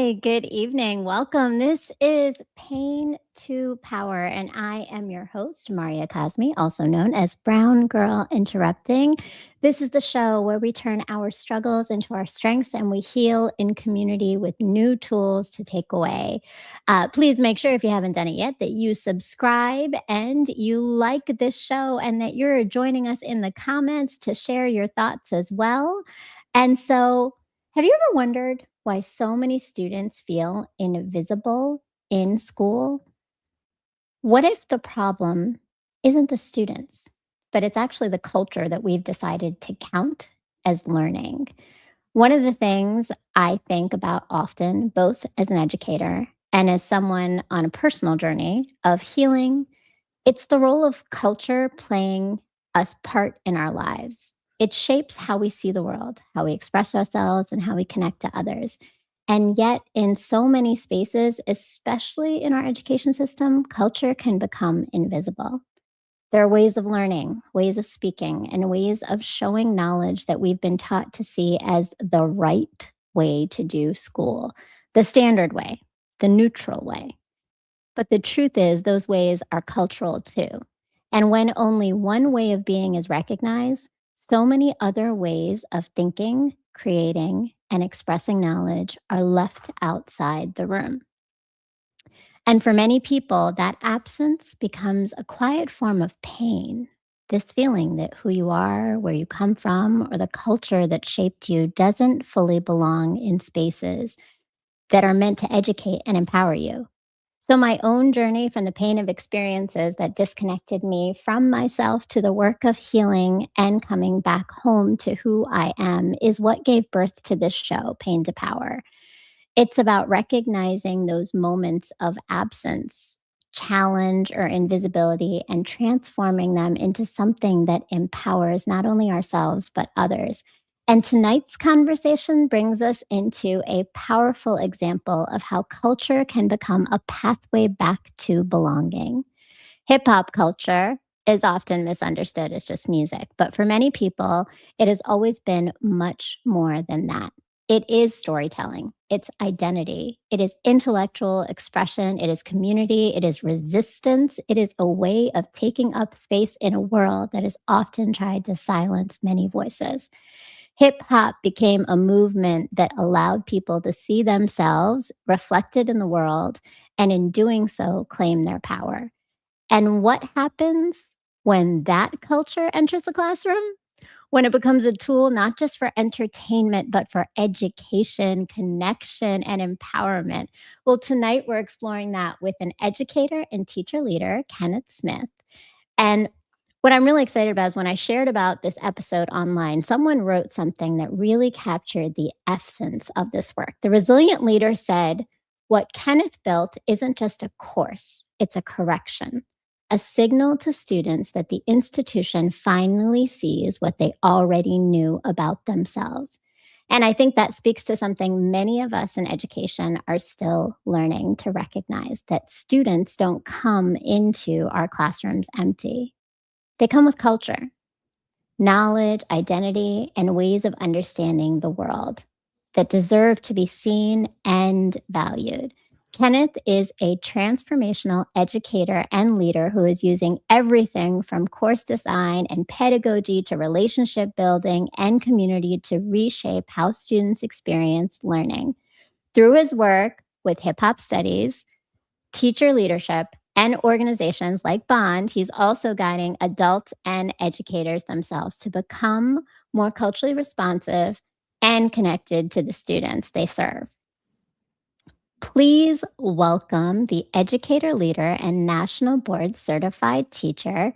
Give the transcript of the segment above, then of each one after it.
Hi, good evening. Welcome. This is Pain to Power, and I am your host, Marya Kazmi, also known as Brown Girl Interrupting. This is the show where we turn our struggles into our strengths and we heal in community with new tools to take away. Please make sure, if you haven't done it yet, that you subscribe and you like this show and that you're joining us in the comments to share your thoughts as well. And so, have you ever wondered why so many students feel invisible in school? What if the problem isn't the students, but it's actually the culture that we've decided to count as learning? One of the things I think about often, both as an educator and as someone on a personal journey of healing, it's the role of culture playing a part in our lives. It shapes how we see the world, how we express ourselves, and how we connect to others. And yet, in so many spaces, especially in our education system, culture can become invisible. There are ways of learning, ways of speaking, and ways of showing knowledge that we've been taught to see as the right way to do school, the standard way, the neutral way. But the truth is, those ways are cultural too. And when only one way of being is recognized, so many other ways of thinking, creating, and expressing knowledge are left outside the room. And for many people, that absence becomes a quiet form of pain. This feeling that who you are, where you come from, or the culture that shaped you doesn't fully belong in spaces that are meant to educate and empower you. So, my own journey from the pain of experiences that disconnected me from myself to the work of healing and coming back home to who I am is what gave birth to this show, Pain to Power. It's about recognizing those moments of absence, challenge, or invisibility and transforming them into something that empowers not only ourselves, but others. And tonight's conversation brings us into a powerful example of how culture can become a pathway back to belonging. Hip hop culture is often misunderstood as just music, but for many people, it has always been much more than that. It is storytelling, it's identity, it is intellectual expression, it is community, it is resistance, it is a way of taking up space in a world that has often tried to silence many voices. Hip hop became a movement that allowed people to see themselves reflected in the world and, in doing so, claim their power. And what happens when that culture enters the classroom? When it becomes a tool not just for entertainment, but for education, connection, and empowerment. Well, tonight we're exploring that with an educator and teacher leader, Kenneth Smith. And what I'm really excited about is when I shared about this episode online, someone wrote something that really captured the essence of this work. The resilient leader said, "What Kenneth built isn't just a course, it's a correction, a signal to students that the institution finally sees what they already knew about themselves." And I think that speaks to something many of us in education are still learning to recognize, that students don't come into our classrooms empty. They come with culture, knowledge, identity, and ways of understanding the world that deserve to be seen and valued. Kenneth is a transformational educator and leader who is using everything from course design and pedagogy to relationship building and community to reshape how students experience learning. Through his work with hip hop studies, teacher leadership, and organizations like Bond, he's also guiding adults and educators themselves to become more culturally responsive and connected to the students they serve. Please welcome the educator leader and national board certified teacher,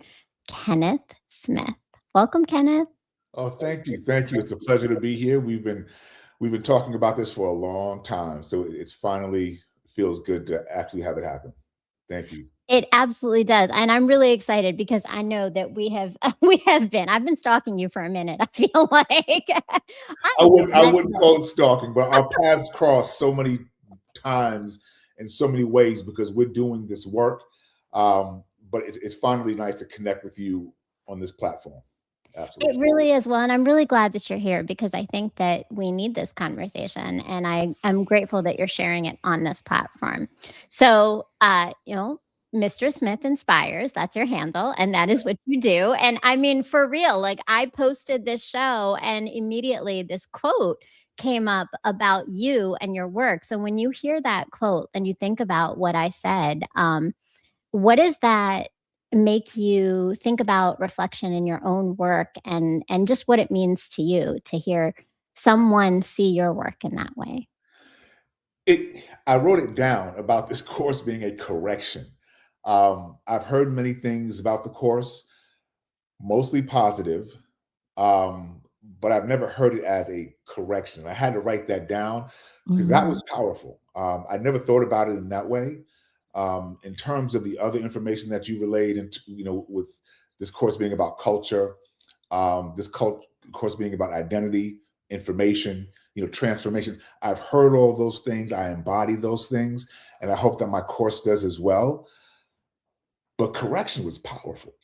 Kenneth Smith. Welcome, Kenneth. Oh, thank you. Thank you. It's a pleasure to be here. We've been talking about this for a long time, so it's finally feels good to actually have it happen. Thank you. It absolutely does, and I'm really excited because I know that we have been. I've been stalking you for a minute, I feel like. I I'm wouldn't I wouldn't relentless. call it stalking, but our paths cross so many times in so many ways because we're doing this work. But it's finally nice to connect with you on this platform. It Absolutely. really is. Well, and I'm really glad that you're here because I think that we need this conversation, and I'm grateful that you're sharing it on this platform. So, Mr. Smith Inspires, that's your handle, and that is what you do. And I mean, for real, like I posted this show and immediately this quote came up about you and your work. So when you hear that quote and you think about what I said, what does that make you think about reflection in your own work and just what it means to you to hear someone see your work in that way? I wrote it down about this course being a correction. I've heard many things about the course, mostly positive, um, but I've never heard it as a correction. I had to write that down because that Mhm. was powerful. I never thought about it in that way. In terms of the other information that you relayed, into, with this course being about culture, course being about identity, information, transformation. I've heard all those things. I embody those things, and I hope that my course does as well. But correction was powerful.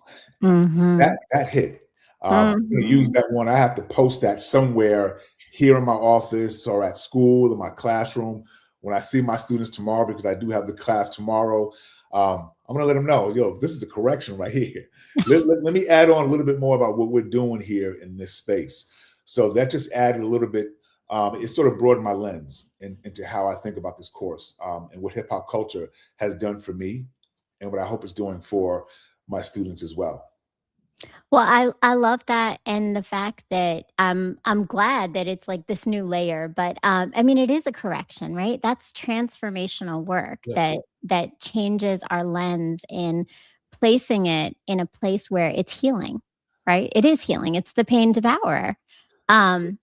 Mhm. That hit. I'm gonna use Mhm. that one. I have to post that somewhere here in my office or at school in my classroom when I see my students tomorrow, because I do have the class tomorrow. I'm gonna let them know, yo, this is a correction right here. Let me add on a little bit more about what we're doing here in this space. So that just added a little bit. It sort of broadened my lens into how I think about this course, and what hip hop culture has done for me, and what I hope it's doing for my students as well. Well, I love that and the fact that I'm glad that it's like this new layer, but I mean it is a correction, right? That's transformational work Yeah. that changes our lens in placing it in a place where it's healing, right? It is healing. It's the pain devourer. Um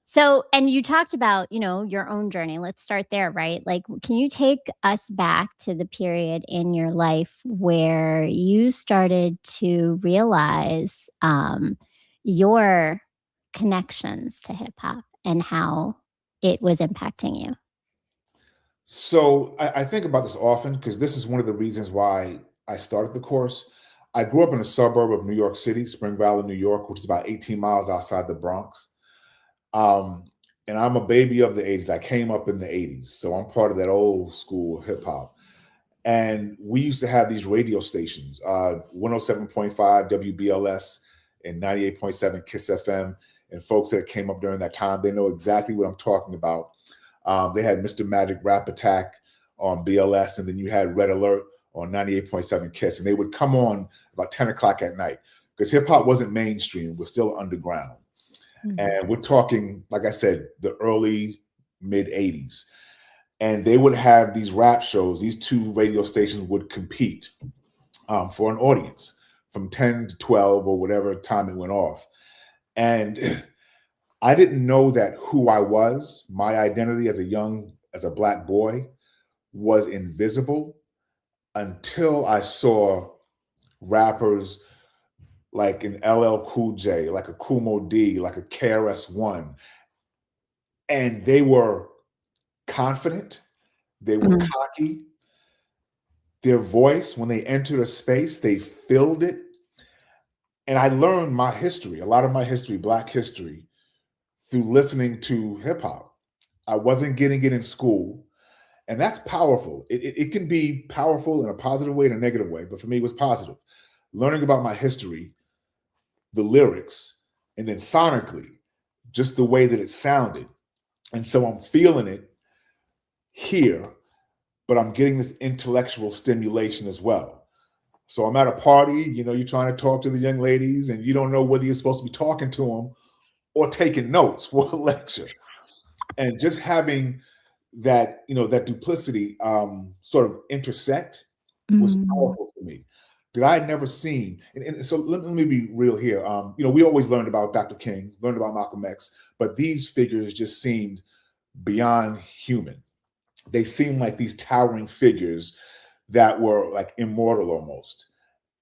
so, and you talked about, your own journey. Let's start there, right? Like, can you take us back to the period in your life where you started to realize your connections to hip hop and how it was impacting you? So I think about this often because this is one of the reasons why I started the course. I grew up in a suburb of New York City, Spring Valley, New York, which is about 18 miles outside the Bronx. Um, and I'm a baby of the 80s. I came up in the 80s. So I'm part of that old school of hip hop. And we used to have these radio stations, 107.5 WBLS and 98.7 KISS FM. And folks that came up during that time, they know exactly what I'm talking about. They had Mr. Magic Rap Attack on BLS, and then you had Red Alert on 98.7 KISS. And they would come on about 10 o'clock at night because hip hop wasn't mainstream, it was still underground. Mhm. And we're talking, like I said, the early mid 80s. And they would have these rap shows. These two radio stations would compete for an audience from 10 to 12 or whatever time it went off. And I didn't know that who I was, my identity as a black boy, was invisible until I saw rappers like an LL Cool J, like a Kumo D, like a KRS-One, and they were confident, they were Mhm. cocky. Their voice, when they entered a space, they filled it. And I learned my history, a lot of my history, Black history, through listening to hip hop. I wasn't getting it in school. And that's powerful. It can be powerful in a positive way and a negative way, but for me, it was positive. Learning about my history, the lyrics, and then sonically, just the way that it sounded. And so I'm feeling it here, but I'm getting this intellectual stimulation as well. So I'm at a party, you're trying to talk to the young ladies, and you don't know whether you're supposed to be talking to them or taking notes for a lecture. And just having that duplicity sort of intersect was Mhm. powerful for me because I had never seen. And so let me be real here. We always learned about Dr. King, learned about Malcolm X, but these figures just seemed beyond human. They seemed like these towering figures that were like immortal almost.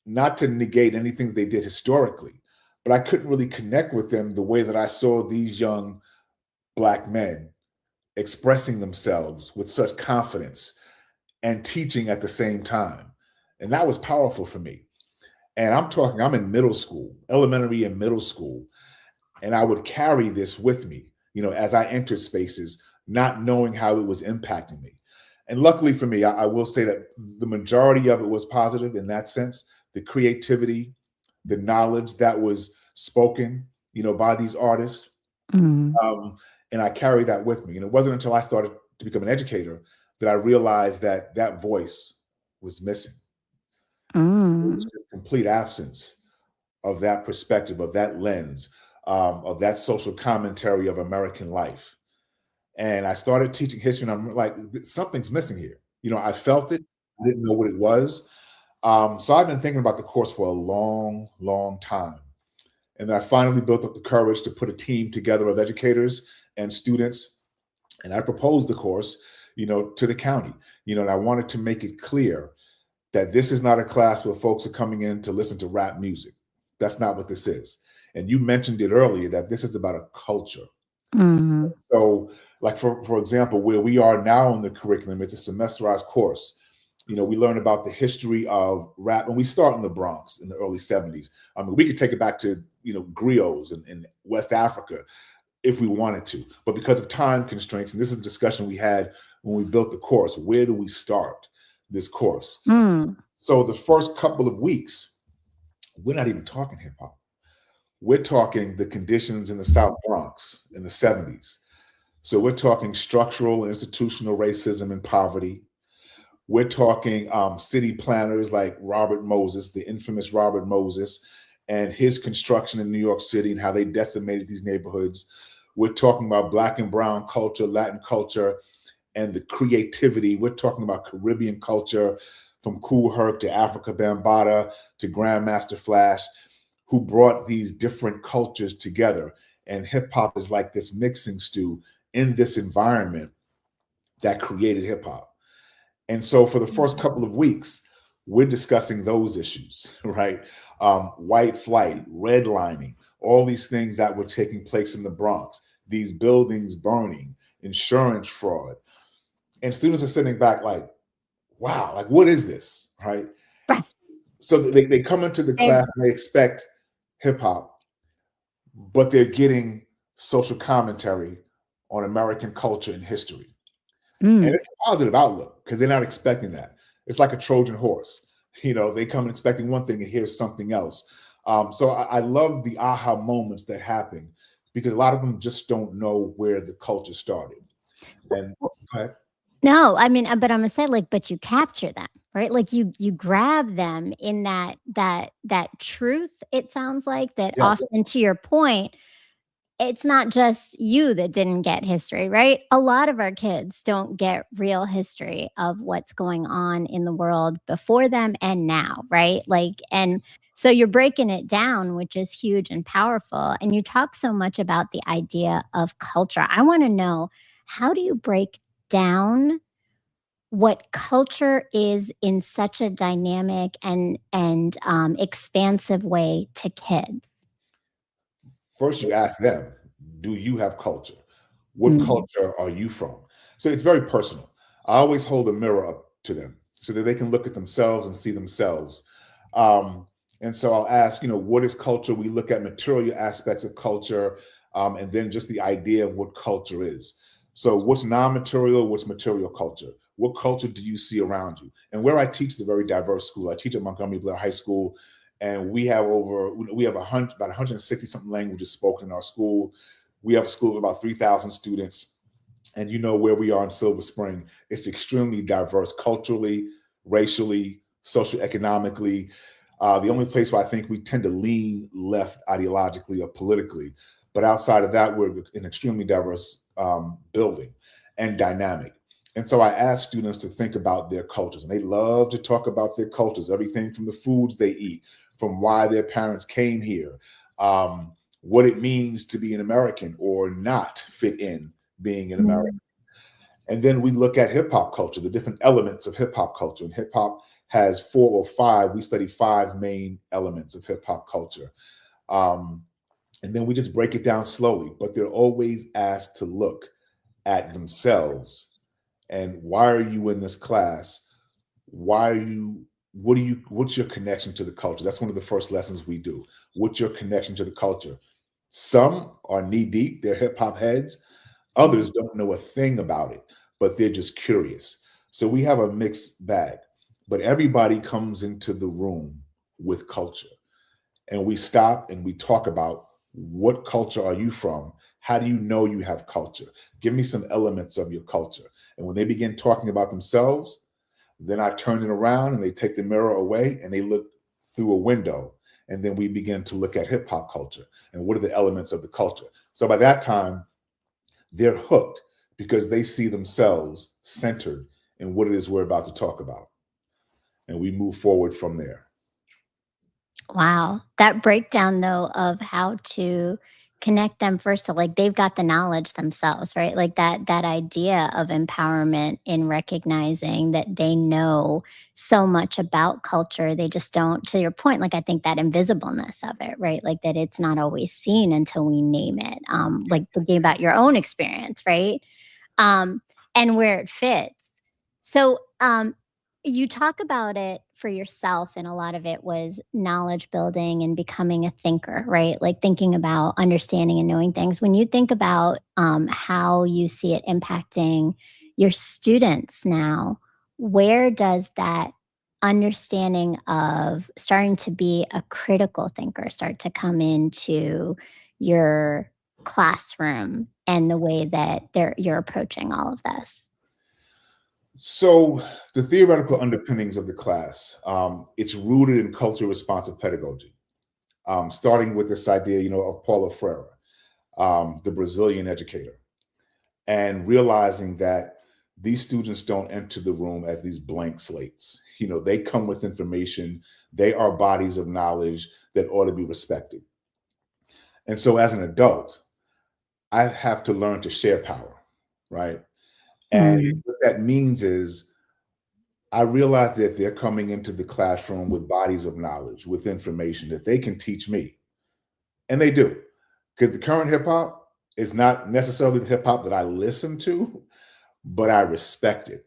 Not to negate anything they did historically, but I couldn't really connect with them the way that I saw these young black men expressing themselves with such confidence and teaching at the same time. And that was powerful for me. And I'm in middle school, elementary and middle school. And I would carry this with me, as I entered spaces, not knowing how it was impacting me. And luckily for me, I will say that the majority of it was positive in that sense. The creativity, the knowledge that was spoken, by these artists. Mm, Um, and I carry that with me. And it wasn't until I started to become an educator that I realized that that voice was missing. It was mm, just complete absence of that perspective, of that lens, of that social commentary of American life. And I started teaching history, and I'm like, something's missing here. I felt it. I didn't know what it was. So I've been thinking about the course for a long, long time. And then I finally built up the courage to put a team together of educators and students. And I proposed the course, to the county, and I wanted to make it clear that this is not a class where folks are coming in to listen to rap music. That's not what this is. And you mentioned it earlier that this is about a culture. mm, So, like for example, where we are now in the curriculum, it's a semesterized course. We learn about the history of rap, and we start in the Bronx in the early 70s. I mean, we could take it back to, griots in West Africa if we wanted to. But because of time constraints, and this is the discussion we had when we built the course, where do we start this course? mm, So the first couple of weeks, we're not even talking hip hop. We're talking the conditions in the South Bronx in the 70s. So we're talking structural and institutional racism and poverty. We're talking city planners like Robert Moses, the infamous Robert Moses, and his construction in New York City and how they decimated these neighborhoods. We're talking about Black and brown culture, Latin culture, and the creativity. We're talking about Caribbean culture, from Kool Herc to Africa Bambaataa to Grandmaster Flash, who brought these different cultures together. And hip hop is like this mixing stew in this environment that created hip hop. And so for the first couple of weeks, we're discussing those issues, right? White flight, redlining, all these things that were taking place in the Bronx, these buildings burning, insurance fraud. And students are sitting back like, wow, like what is this, right? right. So they come into the They're- class and they expect hip hop, but they're getting social commentary on American culture and history. And mm. it's a positive outlook because they're not expecting that. It's like a Trojan horse. They come expecting one thing and here's something else. So I love the aha moments that happen because a lot of them just don't know where the culture started. And go ahead. No, I mean, but I'm gonna say, like, but you capture them, right? Like you grab them in that truth. It sounds like that Yes. often, to your point, it's not just you that didn't get history, right? A lot of our kids don't get real history of what's going on in the world before them and now, right? Like, and so you're breaking it down, which is huge and powerful. And you talk so much about the idea of culture. I want to know, how do you break down what culture is in such a dynamic and expansive way to kids? First, you ask them, do you have culture? What Mm, culture are you from? So it's very personal. I always hold a mirror up to them so that they can look at themselves and see themselves. Um, and so I'll ask, what is culture? We look at material aspects of culture, and then just the idea of what culture is. So what's non-material, what's material culture? What culture do you see around you? And where I teach the very diverse school, I teach at Montgomery Blair High School, and we have about 160 something languages spoken in our school. We have a school of about 3,000 students, and where we are in Silver Spring, it's extremely diverse culturally, racially, socioeconomically. The only place where I think we tend to lean left ideologically or politically, but outside of that, we're an extremely diverse building and dynamic. And so I ask students to think about their cultures, and they love to talk about their cultures, everything from the foods they eat, from why their parents came here, what it means to be an American or not fit in being an American. mm, And then we look at hip hop culture, the different elements of hip hop culture. And hip hop has four or five, we study five main elements of hip hop culture. Um, and then we just break it down slowly, but they're always asked to look at themselves and why are you in this class? Why are you what's your connection to the culture? That's one of the first lessons we do. What's your connection to the culture? Some are knee deep, they're hip hop heads. Mm. Others don't know a thing about it, but they're just curious. So we have a mixed bag, but everybody comes into the room with culture. And we stop and we talk about, what culture are you from? How do you know you have culture? Give me some elements of your culture. And when they begin talking about themselves, then I turn it around and they take the mirror away and they look through a window. And then we begin to look at hip hop culture and what are the elements of the culture. So by that time, they're hooked because they see themselves centered in what it is we're about to talk about. And we move forward from there. Wow. That breakdown though of how to connect them first to like they've got the knowledge themselves, right? Like that idea of empowerment in recognizing that they know so much about culture. They just don't, to your point, like I think that invisibleness of it, right? Like that it's not always seen until we name it. Like thinking about your own experience, right? um, and where it fits. So, you talk about it for yourself, and a lot of it was knowledge building and becoming a thinker, right? Like thinking about understanding and knowing things. When you think about how you see it impacting your students now, where does that understanding of starting to be a critical thinker start to come into your classroom and the way that you're approaching all of this? So the theoretical underpinnings of the class, it's rooted in culturally responsive pedagogy, starting with this idea, of Paulo Freire, the Brazilian educator, and realizing that these students don't enter the room as these blank slates. They come with information. They are bodies of knowledge that ought to be respected. And so as an adult, I have to learn to share power, right? And Mm, what that means is I realize that they're coming into the classroom with bodies of knowledge, with information that they can teach me. And they do. Because the current hip hop is not necessarily the hip hop that I listen to, but I respect it.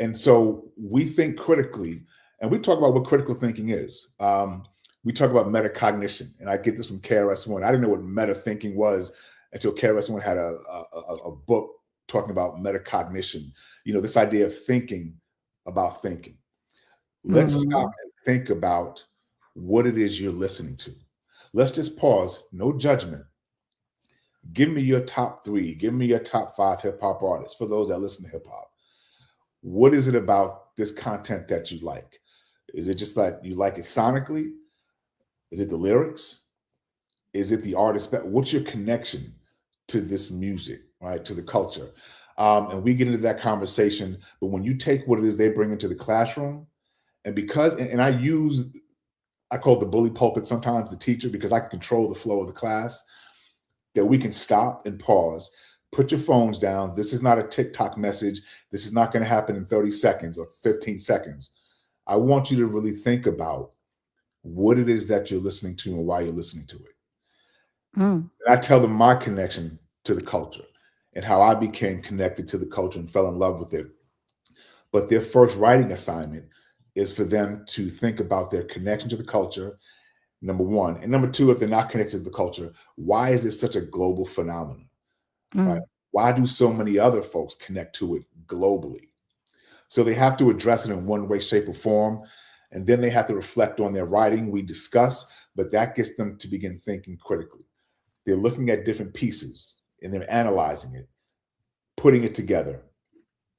And so we think critically, and we talk about what critical thinking is. We talk about metacognition, and I get this from KRS-One. I didn't know what meta thinking was until KRS-One had a book talking about metacognition. This idea of thinking about thinking. Let's stop mm, and think about what it is you're listening to. Let's just pause, no judgment. Give me your top three, give me your top five hip hop artists for those that listen to hip hop. What is it about this content that you like? Is it just that you like it sonically? Is it the lyrics? Is it the artist? What's your connection to this music, right? To the culture? And we get into that conversation. But when you take what it is they bring into the classroom, and I call it the bully pulpit sometimes, the teacher, because I can control the flow of the class, that we can stop and pause. Put your phones down. This is not a TikTok message. This is not going to happen in 30 seconds or 15 seconds. I want you to really think about what it is that you're listening to and why you're listening to it. mm, And I tell them my connection to the culture and how I became connected to the culture and fell in love with it. But their first writing assignment is for them to think about their connection to the culture, number one. And number two, if they're not connected to the culture, why is it such a global phenomenon, right? mm, Why do so many other folks connect to it globally? So they have to address it in one way, shape, or form. And then they have to reflect on their writing. We discuss, but that gets them to begin thinking critically. They're looking at different pieces and they're analyzing it, putting it together,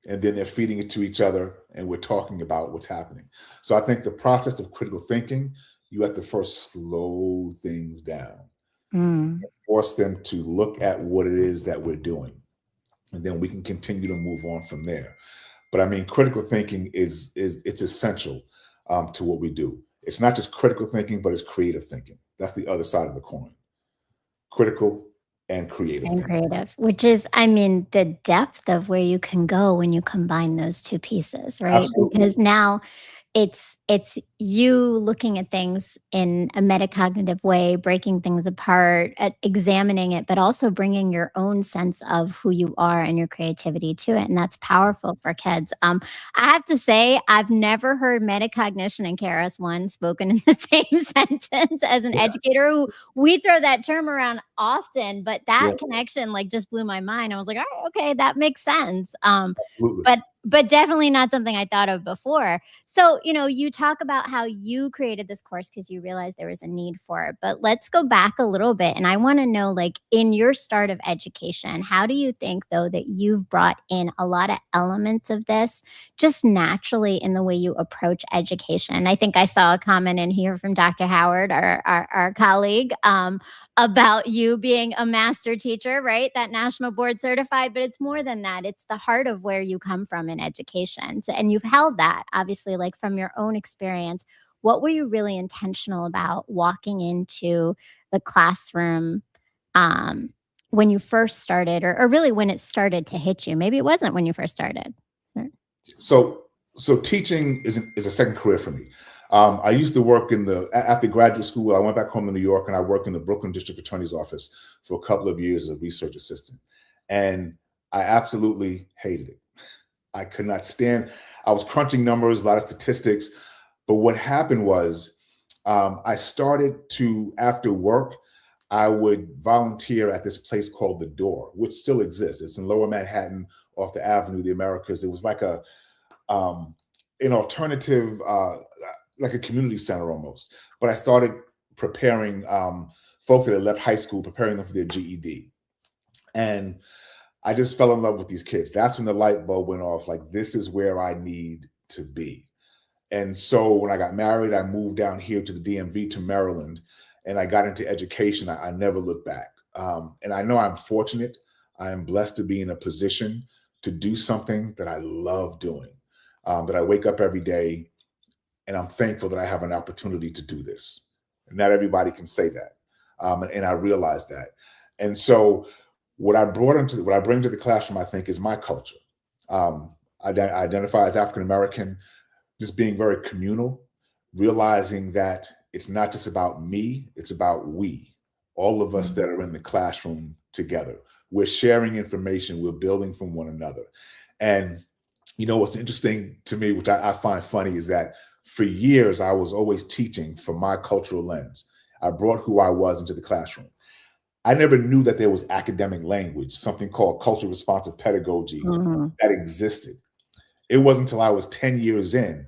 and then they're feeding it to each other and we're talking about what's happening. So I think the process of critical thinking, you have to first slow things down, mm. force them to look at what it is that we're doing, and then we can continue to move on from there. But I mean, critical thinking is it's essential to what we do. It's not just critical thinking, but it's creative thinking. That's the other side of the coin. Critical and creative And thinking. creative, which is, I mean, the depth of where you can go when you combine those two pieces, right? Absolutely. Because now it's you looking at things in a metacognitive way, breaking things apart, examining it, but also bringing your own sense of who you are and your creativity to it, and that's powerful for kids. I have to say, I've never heard metacognition and KRS-One spoken in the same sentence as an Yeah, educator who we throw that term around often, but yeah, that connection, like, just blew my mind. I was like, "Alright, okay, that makes sense." absolutely. But definitely not something I thought of before. So, you talk about how you created this course because you realized there was a need for it. But let's go back a little bit. And I want to know, like, in your start of education, how do you think, though, that you've brought in a lot of elements of this just naturally in the way you approach education? I think I saw a comment in here from Dr. Howard, our colleague, about you being a master teacher, right? That national board certified, but it's more than that. It's the heart of where you come from in education. So, and you've held that obviously, like from your own experience. What were you really intentional about walking into the classroom um, when you first started, or really when it started to hit you? Maybe it wasn't when you first started. Right. So, so teaching is a second career for me. I used to work after graduate school. I went back home to New York, and I worked in the Brooklyn District Attorney's Office for a couple of years as a research assistant, and I absolutely hated it. I could not stand. I was crunching numbers, a lot of statistics, but what happened was I started to, after work, I would volunteer at this place called The Door, which still exists. It's in Lower Manhattan off the Avenue of the Americas. It was like um, an alternative, like a community center almost. But I started preparing folks that had left high school, preparing them for their GED. And I just fell in love with these kids. That's when the light bulb went off. Like, this is where I need to be. And so when I got married, I moved down here to the DMV, to Maryland, and I got into education. I never looked back. And I know I'm fortunate. I am blessed to be in a position to do something that I love doing, that I wake up every day, and I'm thankful that I have an opportunity to do this. Not everybody can say that. And I realize that. And so what I bring to the classroom, I think, is my culture. I identify as African American, just being very communal, realizing that it's not just about me, it's about we, all of us that are in the classroom together. We're sharing information, we're building from one another. And what's interesting to me, which I find funny, is that for years I was always teaching from my cultural lens. I brought who I was into the classroom. I never knew that there was academic language, something called culture responsive pedagogy, Mhm. that existed. It wasn't until I was 10 years in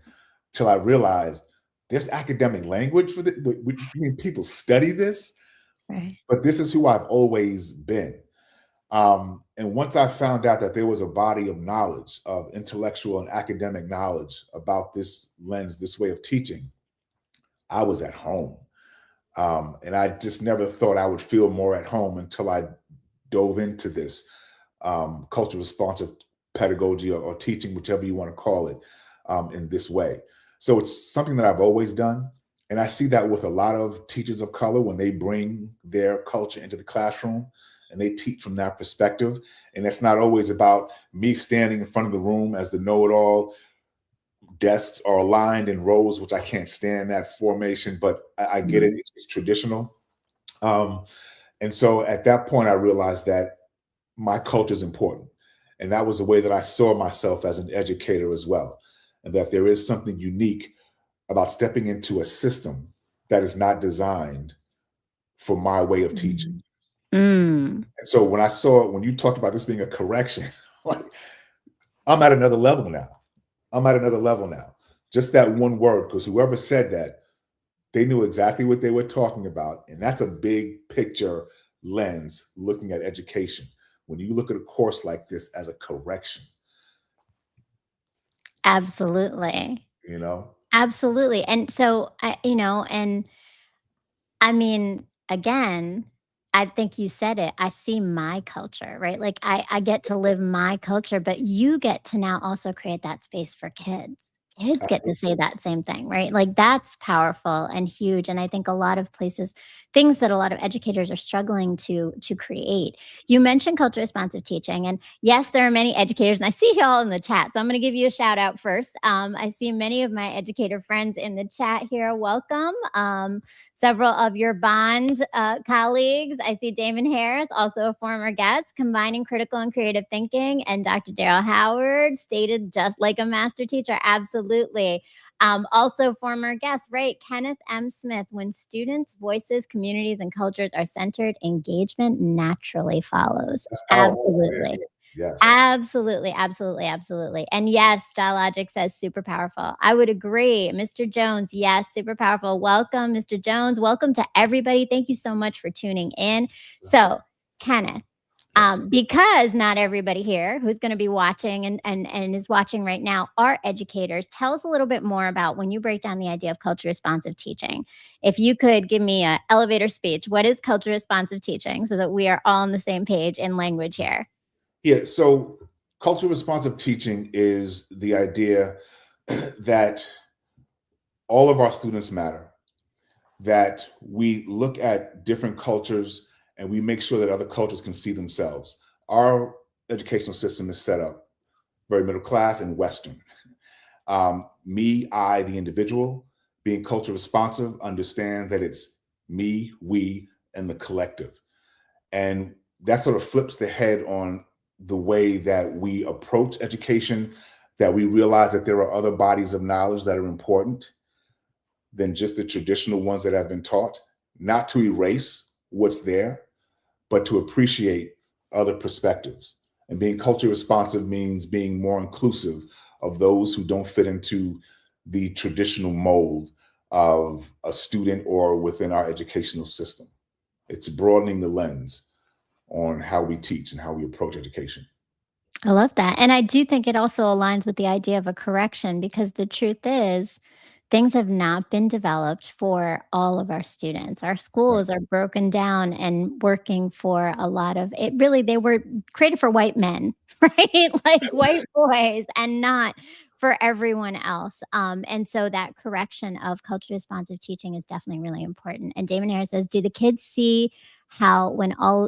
till I realized there's academic language for this. People study this, Right. but this is who I've always been. And once I found out that there was a body of knowledge, of intellectual and academic knowledge about this lens, this way of teaching, I was at home. And I just never thought I would feel more at home until I dove into this culture responsive pedagogy, or teaching, whichever you want to call it, in this way. So it's something that I've always done. And I see that with a lot of teachers of color when they bring their culture into the classroom and they teach from that perspective. And it's not always about me standing in front of the room as the know it all. Desks are aligned in rows, which I can't stand that formation, but I get it. Mhm. It's traditional. Um, and so at that point, I realized that my culture is important. And that was the way that I saw myself as an educator as well. And that there is something unique about stepping into a system that is not designed for my way of teaching. Mhm. Mm. And so when you talked about this being a correction, like, I'm at another level now. I'm at another level now. Just that one word, because whoever said that, they knew exactly what they were talking about. And that's a big picture lens looking at education. When you look at a course like this as a correction, Absolutely. you know? Absolutely. And so and I mean, again, I think you said it. I see my culture, right? Like I get to live my culture, but you get to now also create that space for kids. kids get to say that same thing, right? Like that's powerful and huge. And I think a lot of places, things that a lot of educators are struggling to create. You mentioned culture responsive teaching, and yes, there are many educators, and I see y'all in the chat, so I'm going to give you a shout out first. I see many of my educator friends in the chat here. Welcome. Several of your Bond colleagues. I see Damon Harris, also a former guest, combining critical and creative thinking, and Dr. Daryl Howard stated just like a master teacher. Absolutely. Also former guest, right? Kenneth M. Smith, when students' voices, communities, and cultures are centered, engagement naturally follows. That's powerful. Absolutely. Yes. Absolutely, absolutely, absolutely. And yes, Logic says super powerful. I would agree. Mr. Jones, yes, super powerful. Welcome, Mr. Jones. Welcome to everybody. Thank you so much for tuning in. So, Kenneth, Yes. because not everybody here who's going to be watching and is watching right now are educators, tell us a little bit more about when you break down the idea of culture responsive teaching. If you could give me an elevator speech, what is culture responsive teaching so that we are all on the same page in language here? Yeah. So culture responsive teaching is the idea that all of our students matter, that we look at different cultures and we make sure that other cultures can see themselves. Our educational system is set up very middle class and Western. I, the individual, being culture responsive, understands that it's me, we, and the collective. And that sort of flips the head on the way that we approach education, that we realize that there are other bodies of knowledge that are important than just the traditional ones that have been taught, not to erase what's there, but to appreciate other perspectives. And being culture responsive means being more inclusive of those who don't fit into the traditional mold of a student or within our educational system. It's broadening the lens on how we teach and how we approach education. I love that. And I do think it also aligns with the idea of a correction because the truth is, things have not been developed for all of our students. Our Right. schools are broken down and working for a lot of it. Really, they were created for white men, right? Like white boys, and not for everyone else. And so that correction of culture responsive teaching is definitely really important. And Damon Harris says, do the kids see how when all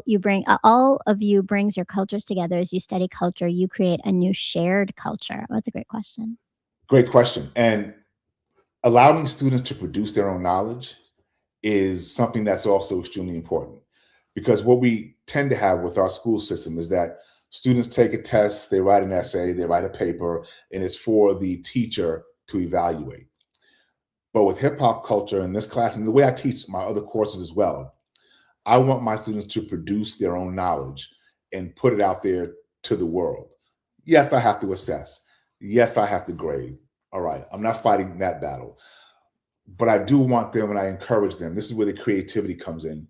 of you brings your cultures together as you study culture, you create a new shared culture? That's a great question. Great question. And allowing students to produce their own knowledge is something that's also extremely important, because what we tend to have with our school system is that students take a test, they write an essay, they write a paper, and it's for the teacher to evaluate. But with hip hop culture in this class, and the way I teach my other courses as well, I want my students to produce their own knowledge and put it out there to the world. Yes, I have to assess. Yes, I have to grade. All right, I'm not fighting that battle. But I do want them, and I encourage them. This is where the creativity comes in,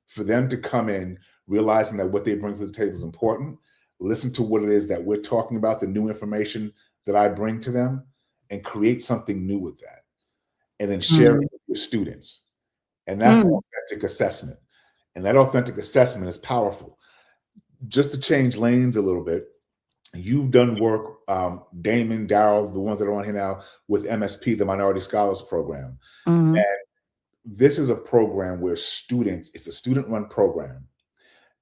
for them to come in realizing that what they bring to the table is important. Listen to what it is that we're talking about, the new information that I bring to them, and create something new with that. And then share it with your students. And that's the authentic assessment. And that authentic assessment is powerful. Just to change lanes a little bit, you've done work, Damon, Daryl, the ones that are on here now, with MSP, the Minority Scholars Program. Mhm. And this is a program where it's a student-run program.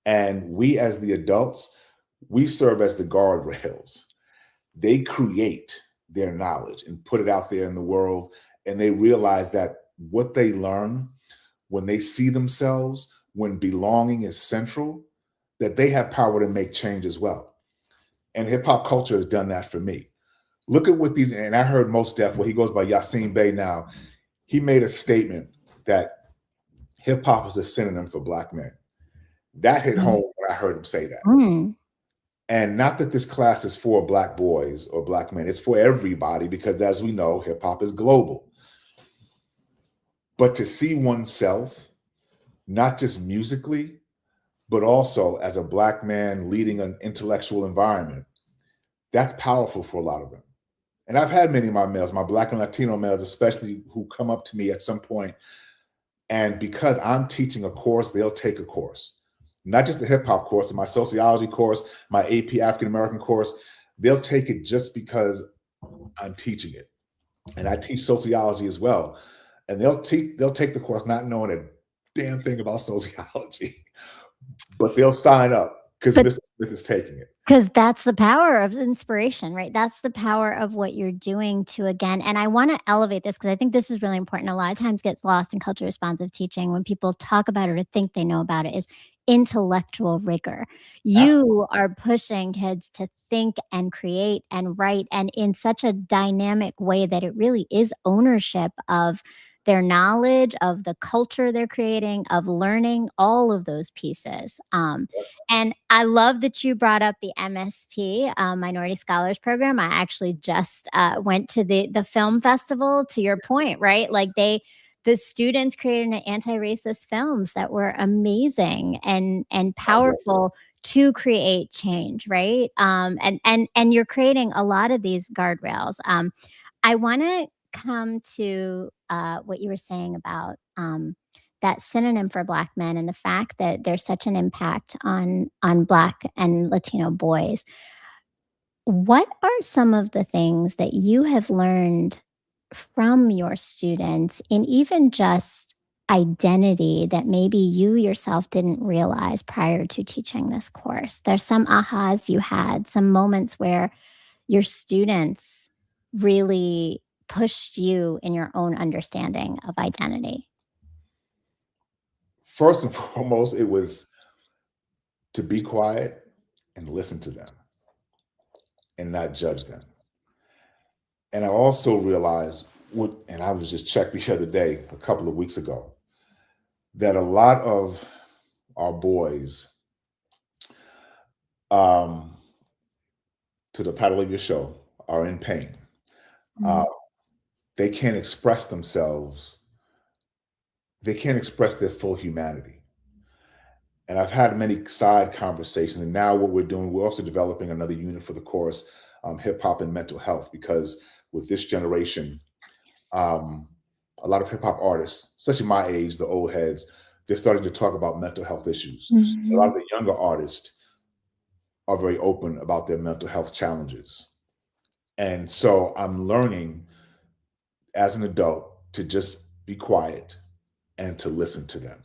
And we as the adults, we serve as the guardrails. They create their knowledge and put it out there in the world. And they realize that what they learn, when they see themselves, when belonging is central, that they have power to make change as well. And hip hop culture has done that for me. Look at what these, and I heard Mos Def, he goes by Yasin Bey now. He made a statement that hip hop is a synonym for Black men. That hit home when I heard him say that. Mm. And not that this class is for Black boys or Black men, it's for everybody, because as we know, hip hop is global. But to see oneself, not just musically, but also as a Black man leading an intellectual environment, that's powerful for a lot of them. And I've had many of my males, my Black and Latino males especially, who come up to me at some point, and because I'm teaching a course, they'll take a course. Not just the hip hop course, my sociology course, my AP African American course. They'll take it just because I'm teaching it. and I teach sociology as well. And they'll take the course not knowing a damn thing about sociology, but they'll sign up because But Mr. Smith is taking it. because that's the power of inspiration, right? That's the power of what you're doing to, again, and I want to elevate this because I think this is really important. A lot of times gets lost in culture responsive teaching when people talk about it or think they know about it is intellectual rigor. Absolutely. You are pushing kids to think and create and write and in such a dynamic way that it really is ownership of their knowledge, of the culture they're creating, of learning, all of those pieces. And I love that you brought up the MSP, Minority Scholars Program. I actually just went to the film festival. To your point, right? Like the students created an anti-racist films that were amazing and I love it. powerful to create change, right? And you're creating a lot of these guardrails. I want to come to what you were saying about that synonym for Black men and the fact that there's such an impact on Black and Latino boys. What are some of the things that you have learned from your students in even just identity that maybe you yourself didn't realize prior to teaching this course? There's some ahas you had, some moments where your students really pushed you in your own understanding of identity. First and foremost, it was to be quiet and listen to them and not judge them. And I also realized and I was just checked the other day, a couple of weeks ago, that a lot of our boys, um, to the title of your show, are in pain. Uh, Mm, they can't express themselves. They can't express their full humanity. And I've had many side conversations. And now what we're doing, we're also developing another unit for the course, hip hop and mental health, because with this generation, yes. um, a lot of hip hop artists, especially my age, the old heads, they're starting to talk about mental health issues. A lot Mhm. of the younger artists are very open about their mental health challenges. And so I'm learning as an adult to just be quiet and to listen to them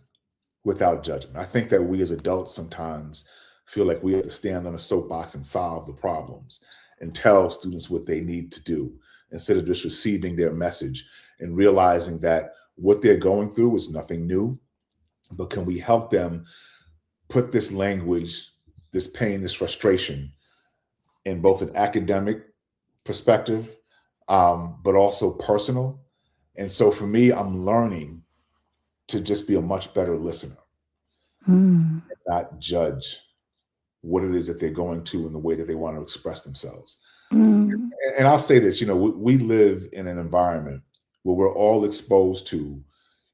without judgment. I think that we as adults sometimes feel like we have to stand on a soapbox and solve the problems and tell students what they need to do instead of just receiving their message and realizing that what they're going through is nothing new, but can we help them put this language, this pain, this frustration in both an academic perspective, but also personal. And so for me, I'm learning to just be a much better listener, Mm, not judge what it is that they're going to and the way that they want to express themselves. mm, And I'll say this, we live in an environment where we're all exposed to,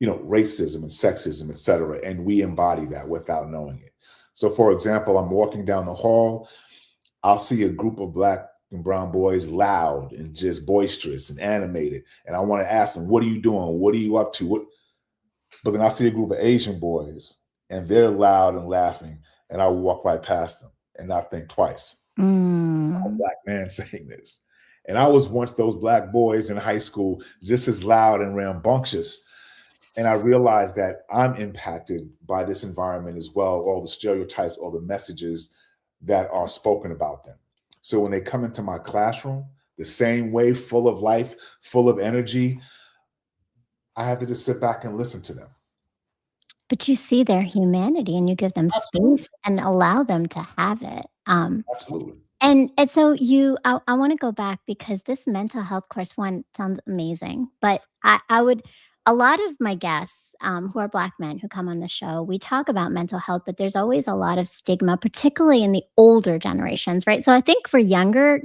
racism and sexism, et cetera, and we embody that without knowing it. So, for example, I'm walking down the hall, I'll see a group of Black and brown boys loud and just boisterous and animated. And I want to ask them, what are you doing? What are you up to? But then I see a group of Asian boys and they're loud and laughing, and I walk right past them and not think twice. I'm a mm. Black man saying this. And I was once those Black boys in high school, just as loud and rambunctious. And I realized that I'm impacted by this environment as well, all the stereotypes, all the messages that are spoken about them. So when they come into my classroom, the same way, full of life, full of energy, I have to just sit back and listen to them. But you see their humanity and you give them Absolutely. space and allow them to have it. Absolutely. And so I want to go back because this mental health course one sounds amazing, but I would a lot of my guests who are Black men who come on the show, we talk about mental health, but there's always a lot of stigma, particularly in the older generations, right? So I think for younger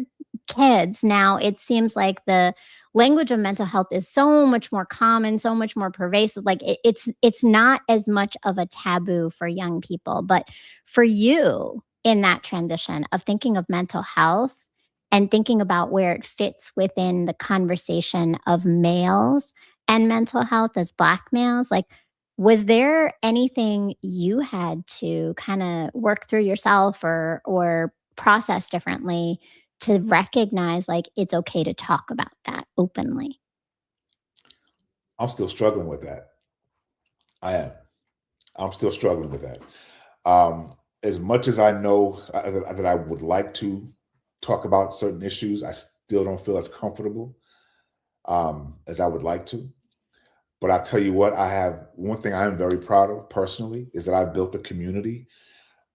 kids now, it seems like the language of mental health is so much more common, so much more pervasive. Like it's not as much of a taboo for young people, but for you in that transition of thinking of mental health and thinking about where it fits within the conversation of males and mental health as Black males, like was there anything you had to kind of work through yourself or process differently to recognize like it's okay to talk about that openly? I'm still struggling with that. I am. I'm still struggling with that. As much as I know that I would like to talk about certain issues, I still don't feel as comfortable as I would like to. But I tell you what, I have one thing I am very proud of personally is that I've built a community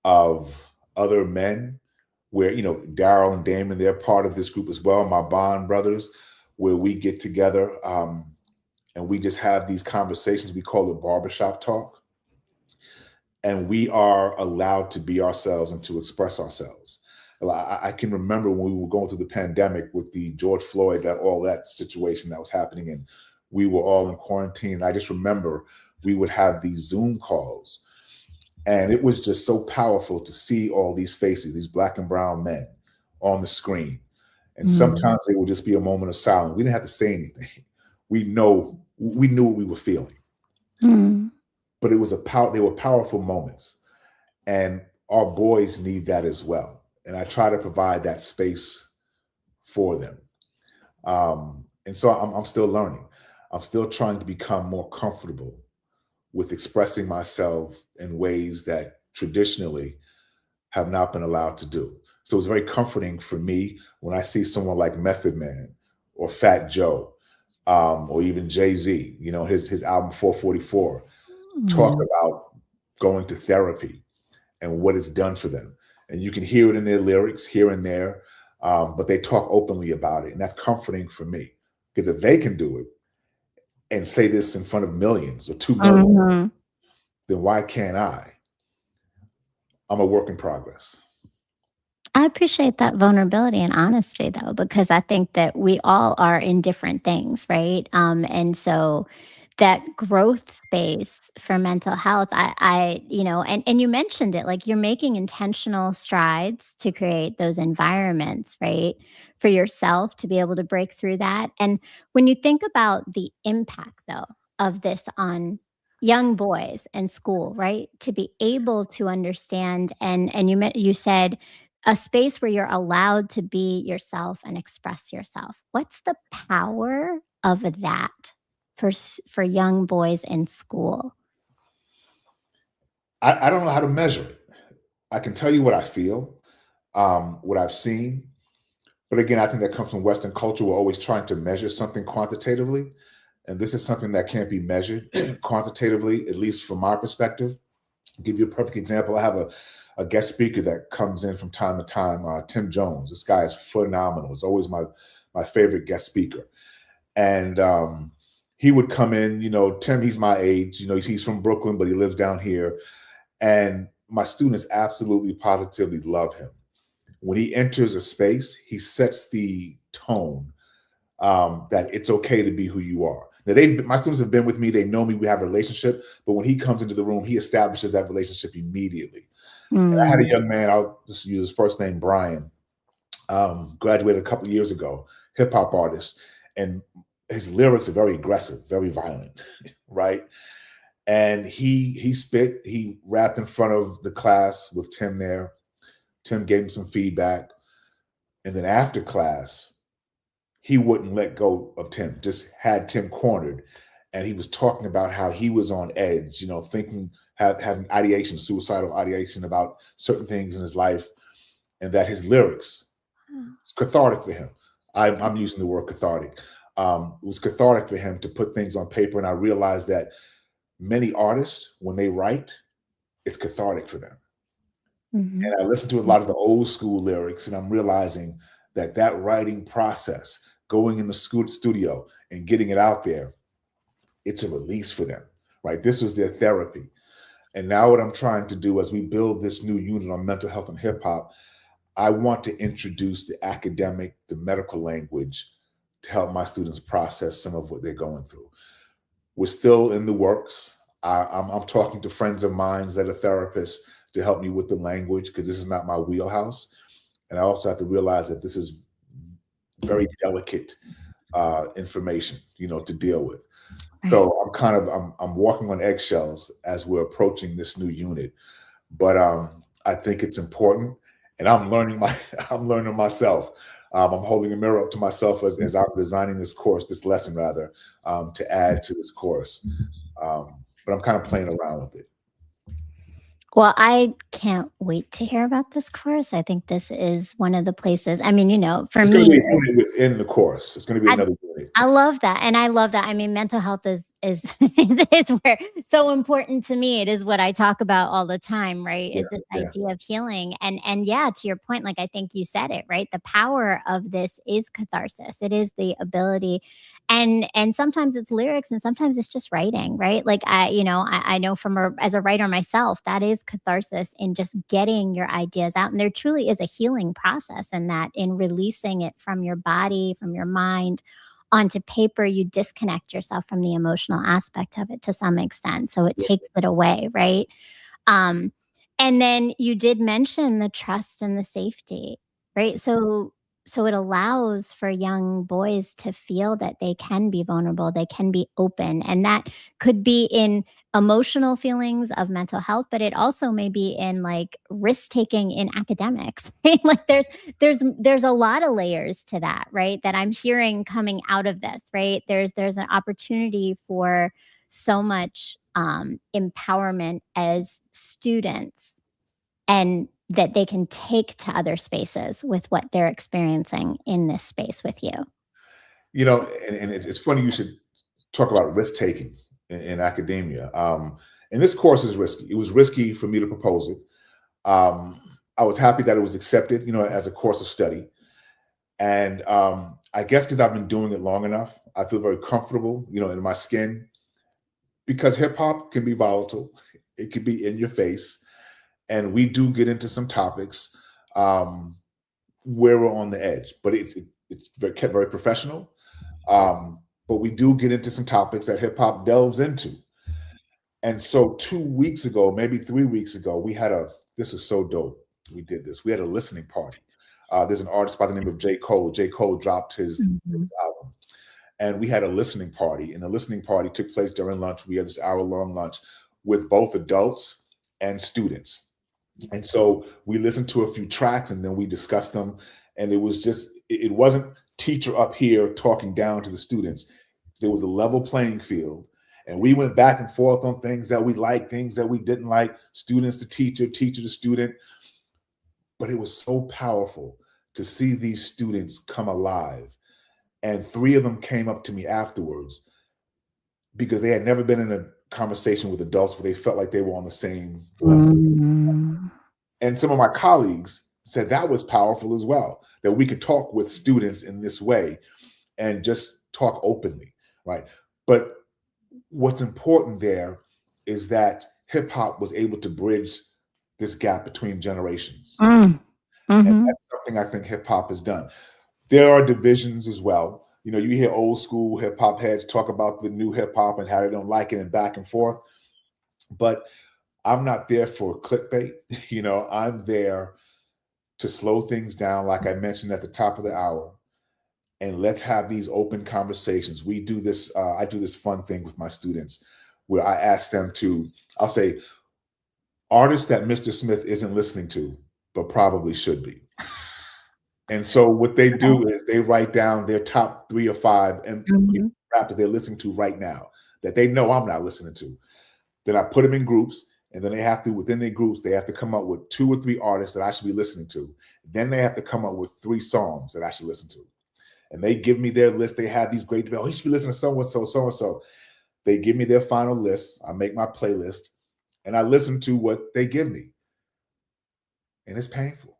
of other men where, Daryl and Damon, they're part of this group as well, my bond brothers, where we get together and we just have these conversations. We call it barbershop talk. And we are allowed to be ourselves and to express ourselves. I can remember when we were going through the pandemic with the George Floyd, all that situation that was happening, and we were all in quarantine. I just remember we would have these Zoom calls, and it was just so powerful to see all these faces, these black and brown men on the screen. And sometimes it would just be a moment of silence. We didn't have to say anything. We knew what we were feeling. But they were powerful moments. And our boys need that as well. And I try to provide that space for them. And so I'm still learning. I'm still trying to become more comfortable with expressing myself in ways that traditionally have not been allowed to do. So it's very comforting for me when I see someone like Method Man or Fat Joe, or even Jay-Z, his album 444, talk about going to therapy and what it's done for them. And you can hear it in their lyrics here and there, but they talk openly about it. And that's comforting for me, because if they can do it and say this in front of millions or 2 million, then why can't I? I'm a work in progress. I appreciate that vulnerability and honesty, though, because I think that we all are in different things, right? And so that growth space for mental health, and you mentioned it, like you're making intentional strides to create those environments, right, for yourself to be able to break through that. And when you think about the impact, though, of this on young boys and school, right, to be able to understand, and you said a space where you're allowed to be yourself and express yourself. What's the power of that for young boys in school? I don't know how to measure it. I can tell you what I feel, what I've seen. But again, I think that comes from Western culture. We're always trying to measure something quantitatively. And this is something that can't be measured quantitatively, at least from my perspective. I'll give you a perfect example. I have a guest speaker that comes in from time to time, Tim Jones. This guy is phenomenal. It's always my favorite guest speaker. And he would come in, Tim, he's my age, he's from Brooklyn, but he lives down here. And my students absolutely positively love him. When he enters a space, he sets the tone that it's okay to be who you are. Now, my students have been with me. They know me. We have a relationship. But when he comes into the room, he establishes that relationship immediately. And I had a young man, I'll just use his first name, Brian, graduated a couple of years ago, hip hop artist. And his lyrics are very aggressive, very violent, right? And he rapped in front of the class with Tim there. Tim gave him some feedback. And then after class, he wouldn't let go of Tim, just had Tim cornered. And he was talking about how he was on edge, thinking, having ideation, suicidal ideation about certain things in his life, and that his lyrics, it's cathartic for him. I'm using the word cathartic. It was cathartic for him to put things on paper. And I realized that many artists, when they write, it's cathartic for them. And I listen to a lot of the old school lyrics, and I'm realizing that writing process, going in the studio and getting it out there, it's a release for them, right? This was their therapy. And now what I'm trying to do as we build this new unit on mental health and hip hop, I want to introduce the academic, the medical language to help my students process some of what they're going through. We're still in the works. I'm talking to friends of mine that are therapists to help me with the language, because this is not my wheelhouse. And I also have to realize that this is very delicate information, to deal with. So I'm walking on eggshells as we're approaching this new unit. But I think it's important, and I'm learning myself. I'm holding a mirror up to myself as I'm designing this course, this lesson rather, to add to this course. But I'm kind of playing around with it. Well, I can't wait to hear about this course. I think this is one of the places, I mean, for It's going to me, be a unit within the course. It's going to be I another unit. I love that, and I love that. I mean, mental health is is where so important to me. It is what I talk about all the time, right? Yeah, Is this yeah, idea of healing, and yeah, to your point, like I think you said it right. The power of this is catharsis. It is the ability, and sometimes it's lyrics, and sometimes it's just writing, right? Like I know from as a writer myself, that is catharsis in just getting your ideas out, and there truly is a healing process in that, in releasing it from your body, from your mind onto paper. You disconnect yourself from the emotional aspect of it to some extent. So it yeah. takes it away, right? Um, and then you did mention the trust and the safety, right? So it allows for young boys to feel that they can be vulnerable, they can be open, and that could be in emotional feelings of mental health, but it also may be in like risk taking in academics, right? Like there's a lot of layers to that, right? That I'm hearing coming out of this, right? There's an opportunity for so much empowerment as students, and that they can take to other spaces with what they're experiencing in this space with you. And it's funny you should talk about risk taking in academia. And this course is risky. It was risky for me to propose it. I was happy that it was accepted, as a course of study. And I guess because I've been doing it long enough, I feel very comfortable, in my skin, because hip hop can be volatile. It can be in your face. And we do get into some topics where we're on the edge, but it's kept very professional. But we do get into some topics that hip hop delves into. And so 2 weeks ago, maybe 3 weeks ago, this was so dope. We did this. We had a listening party. There's an artist by the name of J. Cole. J. Cole dropped his Mhm. album. And we had a listening party. And the listening party took place during lunch. We had this hour-long lunch with both adults and students. And so we listened to a few tracks and then we discussed them. And it wasn't teacher up here talking down to the students. There was a level playing field. And we went back and forth on things that we liked, things that we didn't like, students to teacher, teacher to student. But it was so powerful to see these students come alive. And 3 of them came up to me afterwards because they had never been in a conversation with adults where they felt like they were on the same level. Mm. And some of my colleagues said that was powerful as well, that we could talk with students in this way and just talk openly, right? But what's important there is that hip hop was able to bridge this gap between generations. Mm. And Mhm. that's something I think hip hop has done. There are divisions as well. You hear old school hip hop heads talk about the new hip hop and how they don't like it and back and forth. But I'm not there for clickbait. I'm there to slow things down, like I mentioned at the top of the hour, and let's have these open conversations. We do this. I do this fun thing with my students where I ask them I'll say, artists that Mr. Smith isn't listening to, but probably should be. And so what they do is they write down their top 3 or 5 and Mhm. rap that they're listening to right now that they know I'm not listening to. Then I put them in groups, and then within their groups, they have to come up with 2 or 3 artists that I should be listening to. Then they have to come up with 3 songs that I should listen to. And they give me their list. They have these great, oh, you should be listening to so-and-so, so-and-so. They give me their final list. I make my playlist, and I listen to what they give me. And it's painful.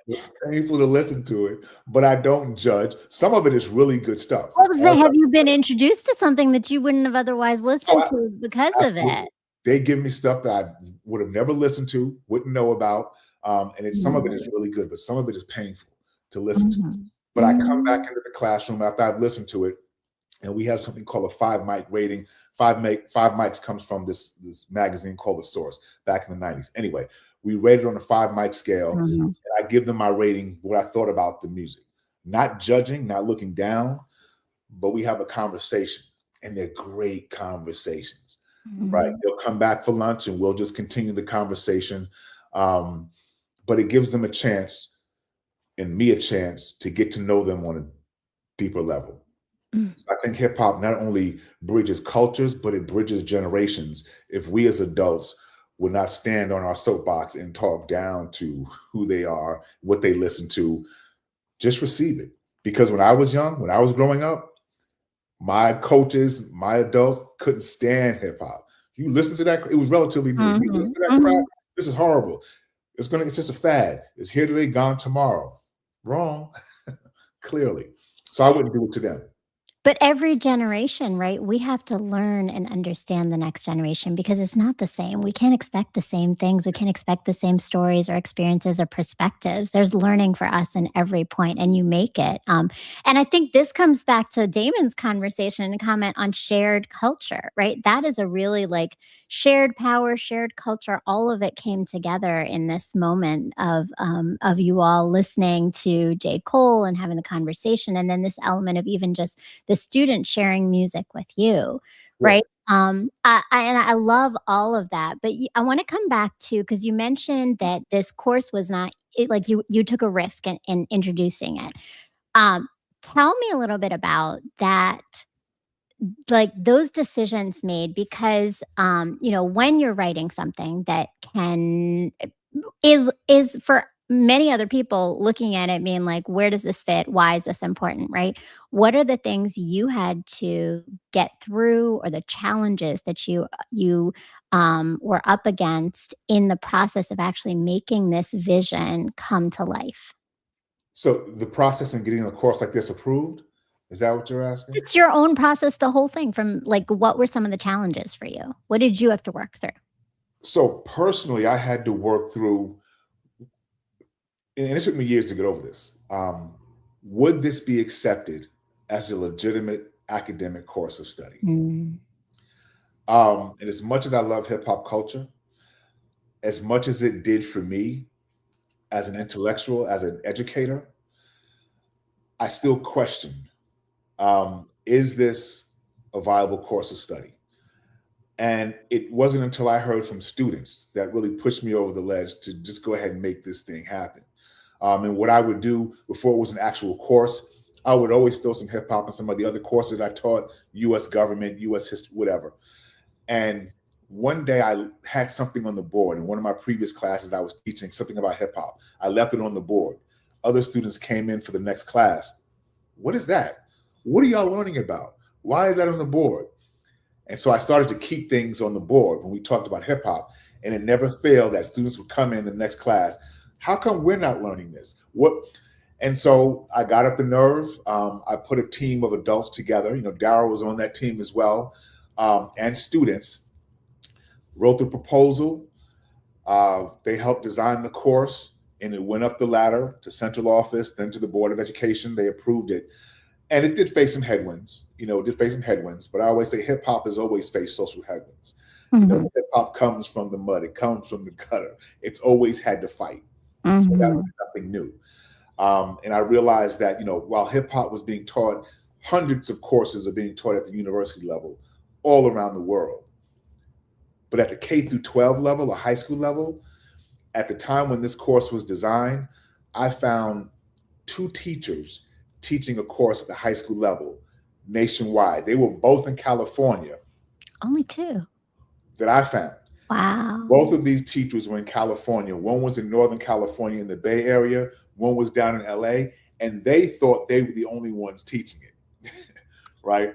It's painful to listen to it, but I don't judge. Some of it is really good stuff. What was the Have you been introduced to something that you wouldn't have otherwise listened Oh, to because of absolutely. it? They give me stuff that I would have never listened to, wouldn't know about. And some of it is Mhm. really good, but some of it is painful to listen to. Mhm. But I come back Mm. into the classroom after I've listened to it, and we have something called a 5 mic rating. Five mics comes from this magazine called The Source back in the 90s. Anyway, we rated on a 5 mic scale, Mhm. and I give them my rating, what I thought about the music. Not judging, not looking down, but we have a conversation, and they're great conversations. Right. Mhm. They'll come back for lunch and we'll just continue the conversation. But it gives them a chance and me a chance to get to know them on a deeper level. Mm. So I think hip hop not only bridges cultures, but it bridges generations. If we as adults would not stand on our soapbox and talk down to who they are, what they listen to, just receive it. Because when I was young, when I was growing up, my coaches, my adults couldn't stand hip hop. You listen to that, it was relatively new. You listen Mhm, to that crap, mhm. this is horrible. It's just a fad. It's here today, gone tomorrow. Wrong, clearly. So I wouldn't do it to them. But every generation, right, we have to learn and understand the next generation because it's not the same. We can't expect the same things. We can't expect the same stories or experiences or perspectives. There's learning for us in every point, and you make it. And I think this comes back to Damon's conversation and comment on shared culture, right? That is a really like shared power, shared culture. All of it came together in this moment of you all listening to J. Cole and having the conversation, and then this element of even just the student sharing music with you, Right. right? And I love all of that, but I want to come back to because you mentioned that this course was not like you took a risk in introducing it. Um, Tell me a little bit about that, like those decisions made because when you're writing something that can is for many other people looking at it being like, where does this fit? Why is this important? Right? What are the things you had to get through or the challenges that you were up against in the process of actually making this vision come to life? So the process in getting a course like this approved, is that what you're asking? It's your own process, the whole thing from like what were some of the challenges for you? What did you have to work through? So personally, I had to work through, and it took me years to get over this. Would this be accepted as a legitimate academic course of study? Mm. And as much as I love hip hop culture, as much as it did for me as an intellectual, as an educator, I still questioned, is this a viable course of study? And it wasn't until I heard from students that really pushed me over the ledge to just go ahead and make this thing happen. And what I would do before it was an actual course, I would always throw some hip hop and some of the other courses I taught, US government, US history, whatever. And one day I had something on the board. In one of my previous classes, I was teaching something about hip hop. I left it on the board. Other students came in for the next class. What is that? What are y'all learning about? Why is that on the board? And so I started to keep things on the board when we talked about hip hop. And it never failed that students would come in the next class. How come we're not learning this? What? And so I got up the nerve. I put a team of adults together. You know, Daryl was on that team as well, and students wrote the proposal. They helped design the course, and it went up the ladder to central office, then to the Board of Education. They approved it. And it did face some headwinds, it did face some headwinds, but I always say hip hop has always faced social headwinds. Mhm, Hip hop comes from the mud, it comes from the gutter. It's always had to fight. So that was mhm. nothing new. And I realized that, while hip hop was being taught, hundreds of courses are being taught at the university level all around the world. But at the K through 12 level or high school level, at the time when this course was designed, I found two teachers teaching a course at the high school level nationwide. They were both in California Only 2. that I found. Wow. Both of these teachers were in California. One was in Northern California in the Bay Area, one was down in LA, and they thought they were the only ones teaching it. Right?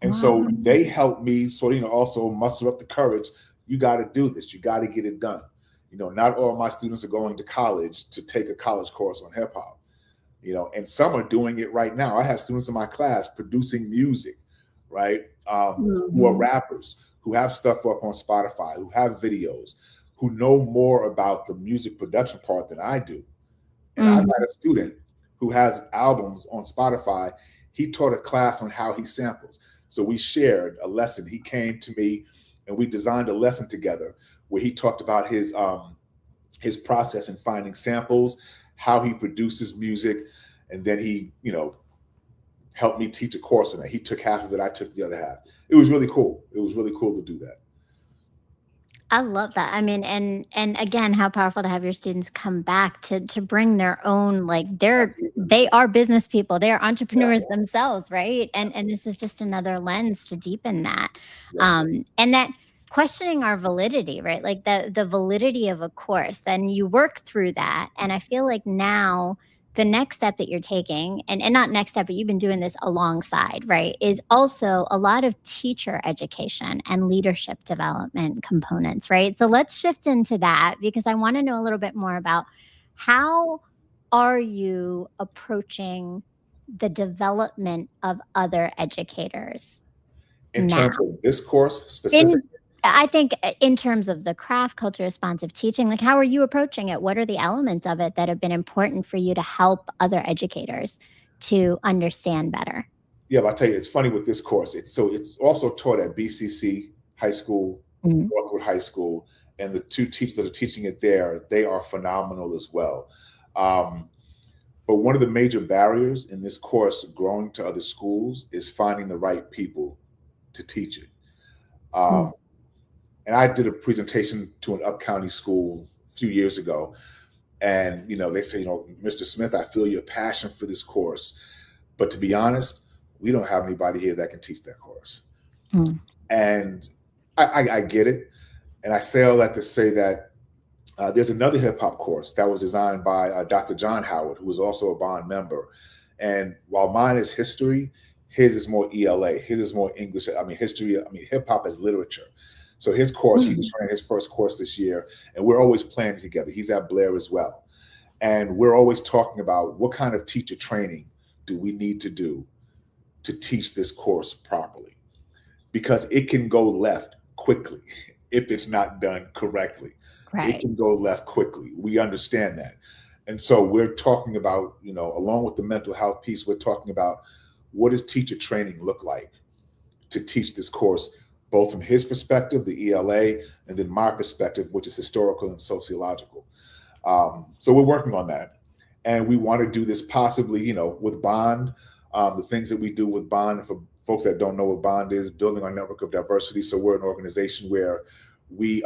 And so Wow. they helped me sort of, also muster up the courage. You got to do this. You got to get it done. Not all my students are going to college to take a college course on hip hop. And some are doing it right now. I have students in my class producing music, right? Who are Mhm, rappers, who have stuff up on Spotify, who have videos, who know more about the music production part than I do. And I've mhm. had a student who has albums on Spotify. He taught a class on how he samples. So we shared a lesson. He came to me and we designed a lesson together where he talked about his process in finding samples, how he produces music, and then he, helped me teach a course on it. He took half of it, I took the other half. It was really cool. It was really cool to do that. I love that. I mean, and again, how powerful to have your students come back to bring their own, like Absolutely. they are business people, they are Yeah, entrepreneurs themselves, right? yeah, And this is just another lens to deepen that, yeah. and that questioning our validity, right? Like the validity of a course. Then you work through that, and I feel like now the next step that you're taking, and not next step, but you've been doing this alongside, right, is also a lot of teacher education and leadership development components, right? So let's shift into that because I want to know a little bit more about how are you approaching the development of other educators In now? terms of this course In specifically, I think in terms of the craft culture responsive teaching, like how are you approaching it? What are the elements of it that have been important for you to help other educators to understand better? yeah, but I'll tell you, it's funny with this course. It's also taught at BCC High School, Mhm. Northwood High School, and the two teachers that are teaching it there, they are phenomenal as well. Um, but one of the major barriers in this course growing to other schools is finding the right people to teach it. Mm. Um, and I did a presentation to an up county school a few years ago, and they say, Mr. Smith, I feel your passion for this course, but to be honest, we don't have anybody here that can teach that course. Mm. And I get it, and I say all that to say that there's another hip hop course that was designed by Dr. John Howard, who is also a Bond member. And while mine is history, his is more ELA. His is more English. I mean, history. I mean, hip hop as literature. So his course, he just Mm. ran his first course this year, and we're always planning together. He's at Blair as well, and we're always talking about what kind of teacher training do we need to do to teach this course properly, because it can go left quickly if it's not done correctly. It Right. can go left quickly. We understand that. And so we're talking about, along with the mental health piece, we're talking about what does teacher training look like to teach this course, both from his perspective, the ELA, and then my perspective, which is historical and sociological. So we're working on that. And we want to do this possibly, with Bond, the things that we do with Bond. For folks that don't know what Bond is, building our network of diversity. So we're an organization where we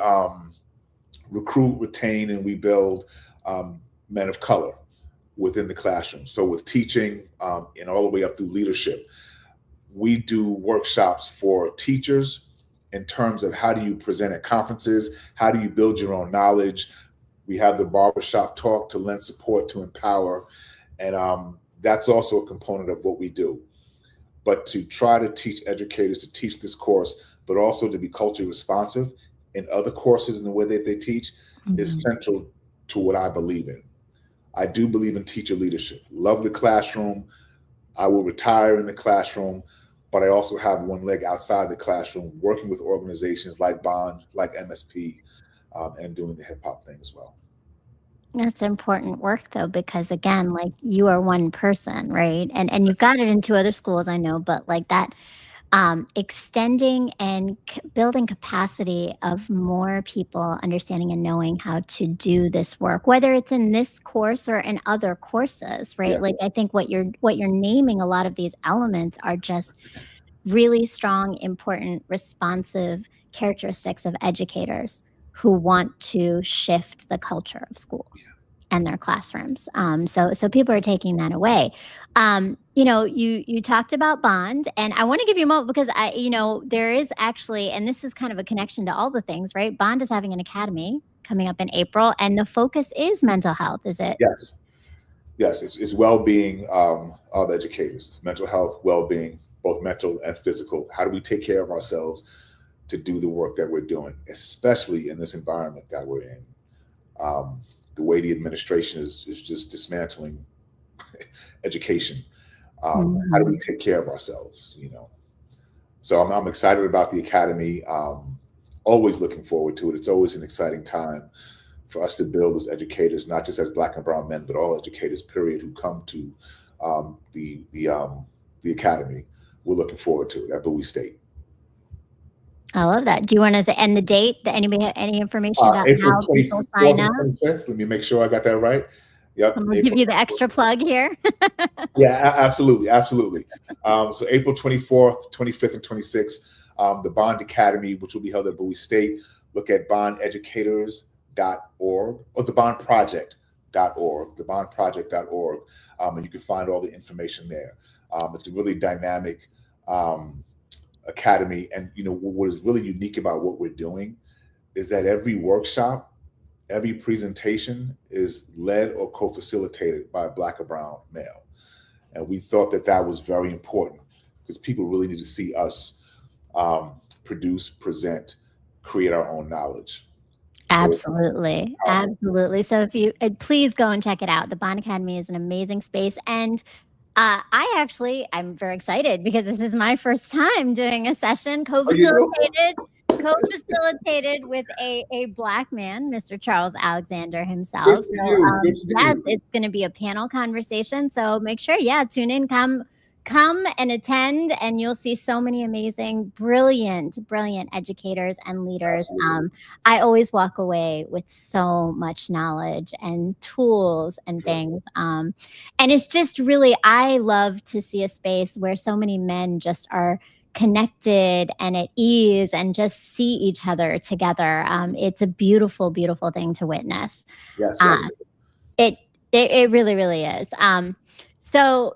recruit, retain, and we build men of color within the classroom. So with teaching and all the way up through leadership, we do workshops for teachers in terms of how do you present at conferences, how do you build your own knowledge. We have the barbershop talk to lend support, to empower, and that's also a component of what we do. But to try to teach educators to teach this course, but also to be culturally responsive in other courses and the way that they teach is Mhm. central to what I believe in. I do believe in teacher leadership. Love the classroom. I will retire in the classroom, but I also have one leg outside the classroom, working with organizations like Bond, like MSP, and doing the hip hop thing as well. That's important work though, because again, like you are one person, right? And you've got it in two other schools, I know, but like that extending and building capacity of more people understanding and knowing how to do this work, whether it's in this course or in other courses, right? Yeah, Like I think what you're naming, a lot of these elements are just really strong, important, responsive characteristics of educators who want to shift the culture of school and their classrooms. So people are taking that away. You talked about Bond, and I want to give you a moment because there is actually, and this is kind of a connection to all the things, right? Bond is having an academy coming up in April, and the focus is mental health. Is it? yes, yes. It's well-being of educators, mental health, well-being, both mental and physical. How do we take care of ourselves to do the work that we're doing, especially in this environment that we're in? The way the administration is just dismantling education. How do we Mhm. take care of ourselves? So I'm excited about the academy. Always looking forward to it. It's always an exciting time for us to build as educators, not just as Black and Brown men, but all educators, period, who come to the academy. We're looking forward to it at Bowie State. I love that. Do you want to end the date? Anybody have any information about April how people 24th sign and up? 25th. Let me make sure I got that right. Yep, I'm gonna give April you the 24th. extra plug here. Yeah, absolutely, absolutely. So April 24th, 25th, and 26th, the Bond Academy, which will be held at Bowie State. look at bondeducators.org or thebondproject.org, thebondproject.org, and you can find all the information there. It's a really dynamic academy, and what is really unique about what we're doing is that every workshop, every presentation is led or co-facilitated by a Black or brown male. And we thought that that was very important because people really need to see us produce, present, create our own knowledge. Absolutely. Absolutely. So if you please go and check it out. The Bond Academy is an amazing space. And I'm very excited because this is my first time doing a session co-facilitated with a Black man, Mr. Charles Alexander himself. So yes, it's going to be a panel conversation. So make sure, tune in, come and attend, and you'll see so many amazing, brilliant educators and leaders. I always walk away with so much knowledge and tools and things. And it's just really, I love to see a space where so many men just are connected and at ease and just see each other together. It's a beautiful, beautiful thing to witness. Yes. It really, really is. So,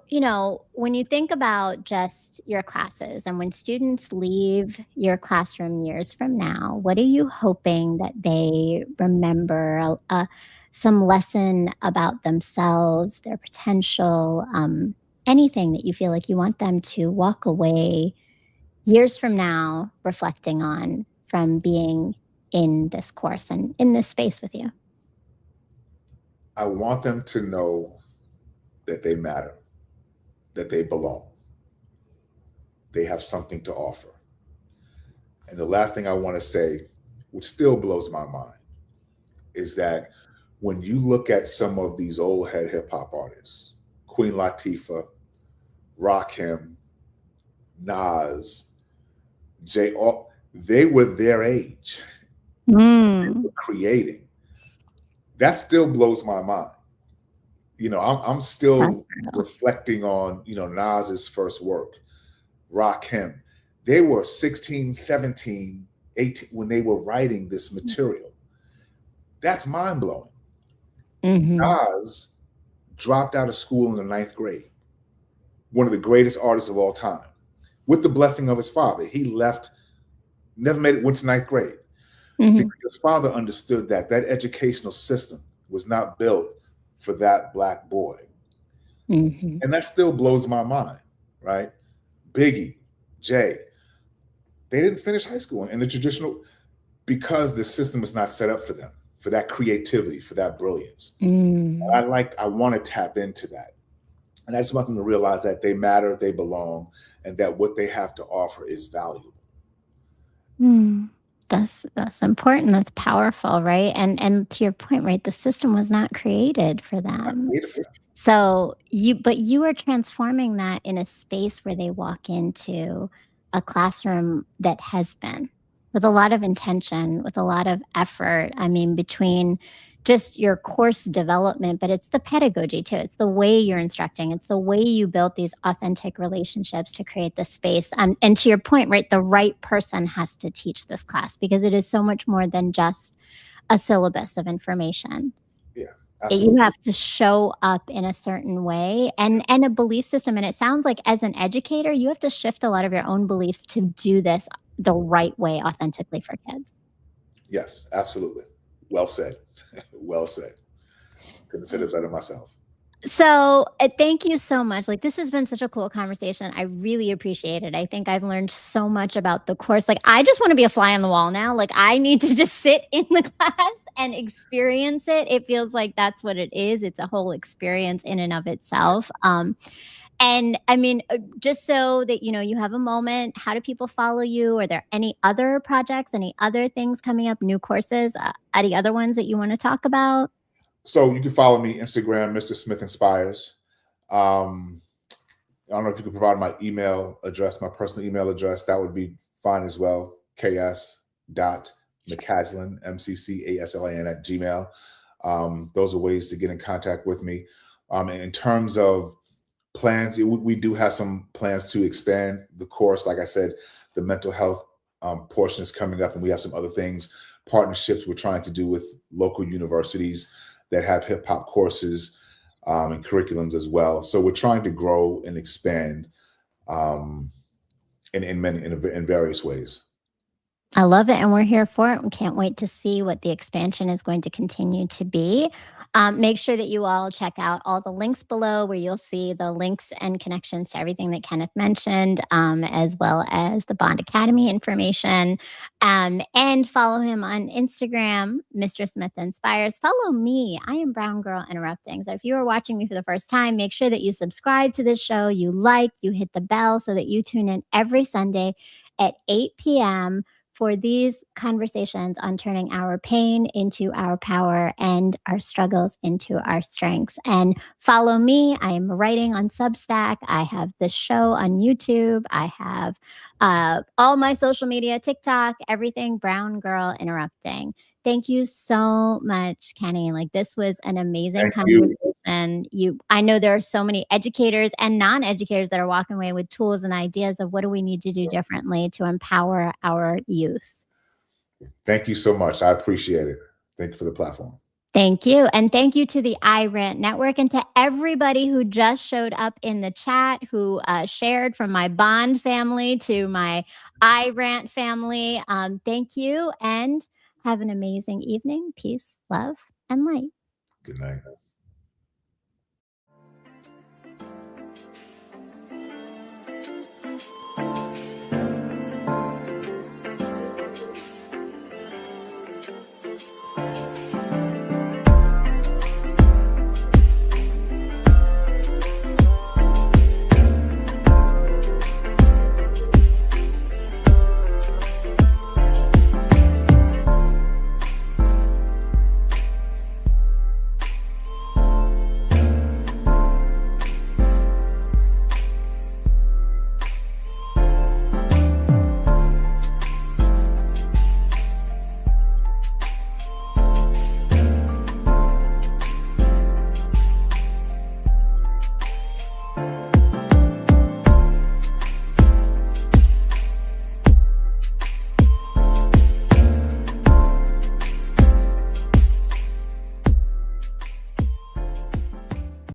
when you think about just your classes and when students leave your classroom years from now, what are you hoping that they remember? Some lesson about themselves, their potential, anything that you feel like you want them to walk away years from now reflecting on from being in this course and in this space with you? I want them to know that they matter, that they belong, they have something to offer. And the last thing I want to say, which still blows my mind, is that when you look at some of these old head hip hop artists, Queen Latifah, Rakim, Nas, Jay, they were their age. They were creating. That still blows my mind. I'm still reflecting on, Nas's first work, Rakim. They were 16, 17, 18 when they were writing this material. That's mind blowing. Nas dropped out of school in the 9th grade. One of the greatest artists of all time. With the blessing of his father, he left, never went to 9th grade. Because his father understood that educational system was not built for that Black boy. And that still blows my mind, right? Biggie, Jay, they didn't finish high school in the traditional, because the system was not set up for them, for that creativity, for that brilliance. I want to tap into that. And I just want them to realize that they matter, they belong, and that what they have to offer is valuable. That's important. That's powerful, right? And to your point, right, the system was not created for them. So you are transforming that in a space where they walk into a classroom that has been, with a lot of intention, with a lot of effort. I mean, between just your course development, but it's the pedagogy too. It's the way you're instructing. It's the way you built these authentic relationships to create the space. And to your point, right, the right person has to teach this class because it is so much more than just a syllabus of information. Yeah. Absolutely. You have to show up in a certain way and a belief system. And it sounds like as an educator, you have to shift a lot of your own beliefs to do this the right way, authentically for kids. Yes, absolutely. Well said. Well said. Couldn't have said it better myself. So thank you so much. Like, this has been such a cool conversation. I really appreciate it. I think I've learned so much about the course. Like, I just want to be a fly on the wall now. Like, I need to just sit in the class and experience it. It feels like that's what it is. It's a whole experience in and of itself. And I mean, just so that, you have a moment, how do people follow you? Are there any other projects, any other things coming up, new courses, any other ones that you want to talk about? So you can follow me Instagram, Mr. Smith Inspires. I don't know if you could provide my email address, my personal email address. That would be fine as well. ks.mccaslin, MCCASLIN @gmail. Those are ways to get in contact with me. And in terms of plans, we do have some plans to expand the course. Like I said, the mental health portion is coming up, and we have some other things. partnerships we're trying to do with local universities that have hip hop courses and curriculums as well. So we're trying to grow and expand um, in various ways. I love it, and we're here for it. We can't wait to see what the expansion is going to continue to be. Make sure that you all check out all the links below where you'll see the links and connections to everything that Kenneth mentioned, as well as the Bond Academy information. And follow him on Instagram, Mr. Smith Inspires. Follow me. I am Brown Girl Interrupting. So if you are watching me for the first time, make sure that you subscribe to this show, you like, you hit the bell so that you tune in every Sunday at 8 p.m. for these conversations on turning our pain into our power and our struggles into our strengths. And follow me. I am writing on Substack. I have the show on YouTube. I have all my social media, TikTok, everything Brown Girl Interrupting. Thank you so much, Kenny. Like, this was an amazing Thank you. conversation. I know there are so many educators and non-educators that are walking away with tools and ideas of what do we need to do differently to empower our youth. Thank you so much. I appreciate it. Thank you for the platform. Thank you. And thank you to the iRant Network and to everybody who just showed up in the chat, who shared, from my Bond family to my iRant family. Thank you, and have an amazing evening. Peace, love, and light. Good night.